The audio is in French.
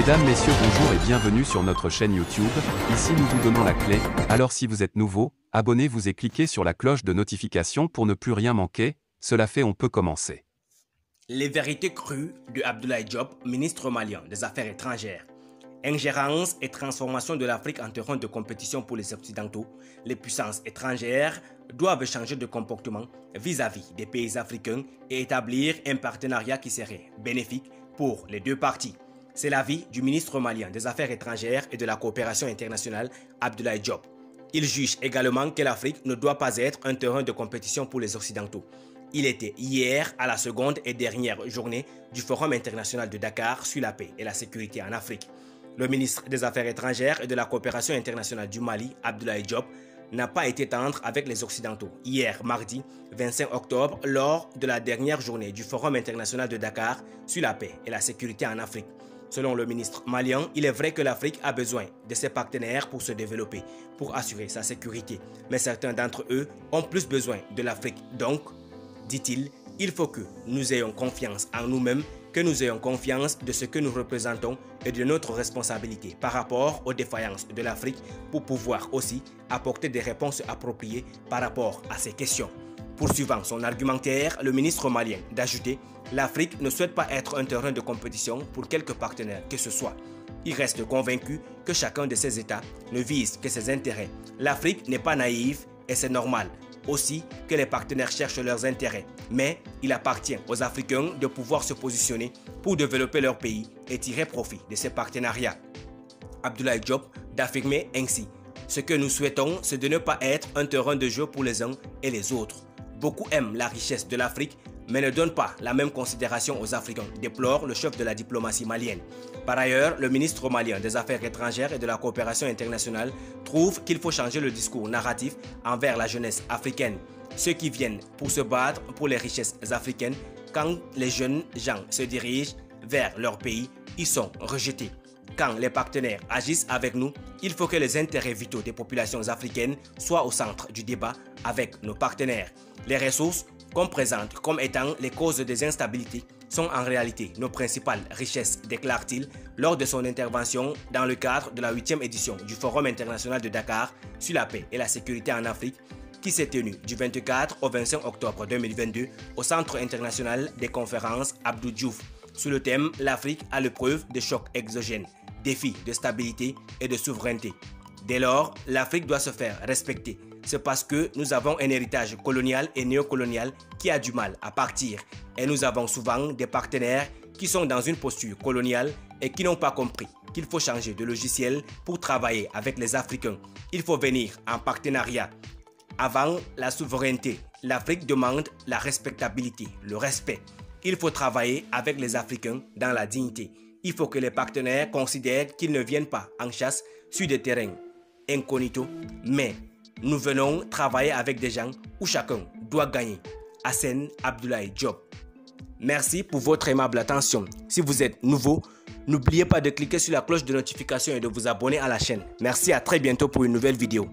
Mesdames, Messieurs, bonjour et bienvenue sur notre chaîne YouTube. Ici nous vous donnons la clé, alors si vous êtes nouveau, abonnez-vous et cliquez sur la cloche de notification pour ne plus rien manquer. Cela fait, on peut commencer. Les vérités crues de Abdoulaye Diop, ministre malien des Affaires étrangères. Ingérence et transformation de l'Afrique en terrain de compétition pour les Occidentaux, les puissances étrangères doivent changer de comportement vis-à-vis des pays africains et établir un partenariat qui serait bénéfique pour les deux parties. C'est l'avis du ministre malien des Affaires étrangères et de la coopération internationale, Abdoulaye Diop. Il juge également que l'Afrique ne doit pas être un terrain de compétition pour les Occidentaux. Il était hier à la seconde et dernière journée du Forum international de Dakar sur la paix et la sécurité en Afrique. Le ministre des Affaires étrangères et de la coopération internationale du Mali, Abdoulaye Diop, n'a pas été tendre avec les Occidentaux. Hier, mardi 25 octobre, lors de la dernière journée du Forum international de Dakar sur la paix et la sécurité en Afrique. Selon le ministre malien, il est vrai que l'Afrique a besoin de ses partenaires pour se développer, pour assurer sa sécurité. Mais certains d'entre eux ont plus besoin de l'Afrique. Donc, dit-il, il faut que nous ayons confiance en nous-mêmes, que nous ayons confiance de ce que nous représentons et de notre responsabilité par rapport aux défaillances de l'Afrique pour pouvoir aussi apporter des réponses appropriées par rapport à ces questions. Poursuivant son argumentaire, le ministre malien d'ajouter « L'Afrique ne souhaite pas être un terrain de compétition pour quelque partenaire que ce soit. Il reste convaincu que chacun de ces États ne vise que ses intérêts. L'Afrique n'est pas naïve et c'est normal. Aussi que les partenaires cherchent leurs intérêts. Mais il appartient aux Africains de pouvoir se positionner pour développer leur pays et tirer profit de ces partenariats. » Abdoulaye Diop d'affirmer ainsi « Ce que nous souhaitons, c'est de ne pas être un terrain de jeu pour les uns et les autres. Beaucoup aiment la richesse de l'Afrique, mais ne donnent pas la même considération aux Africains, déplore le chef de la diplomatie malienne. Par ailleurs, le ministre malien des Affaires étrangères et de la coopération internationale trouve qu'il faut changer le discours narratif envers la jeunesse africaine. Ceux qui viennent pour se battre pour les richesses africaines, quand les jeunes gens se dirigent vers leur pays, ils sont rejetés. Quand les partenaires agissent avec nous, il faut que les intérêts vitaux des populations africaines soient au centre du débat avec nos partenaires. Les ressources qu'on présente comme étant les causes des instabilités sont en réalité nos principales richesses, déclare-t-il lors de son intervention dans le cadre de la 8e édition du Forum international de Dakar sur la paix et la sécurité en Afrique qui s'est tenu du 24 au 25 octobre 2022 au Centre international des conférences Abdou Diouf sous le thème « L'Afrique à l'épreuve de chocs exogènes, défis de stabilité et de souveraineté ». Dès lors, l'Afrique doit se faire respecter. C'est parce que nous avons un héritage colonial et néocolonial qui a du mal à partir. Et nous avons souvent des partenaires qui sont dans une posture coloniale et qui n'ont pas compris qu'il faut changer de logiciel pour travailler avec les Africains. Il faut venir en partenariat. Avant la souveraineté, l'Afrique demande la respectabilité, le respect. Il faut travailler avec les Africains dans la dignité. Il faut que les partenaires considèrent qu'ils ne viennent pas en chasse sur des terrains incognito, mais nous venons travailler avec des gens où chacun doit gagner. Hassan Abdoulaye Diop. Merci pour votre aimable attention. Si vous êtes nouveau, n'oubliez pas de cliquer sur la cloche de notification et de vous abonner à la chaîne. Merci, à très bientôt pour une nouvelle vidéo.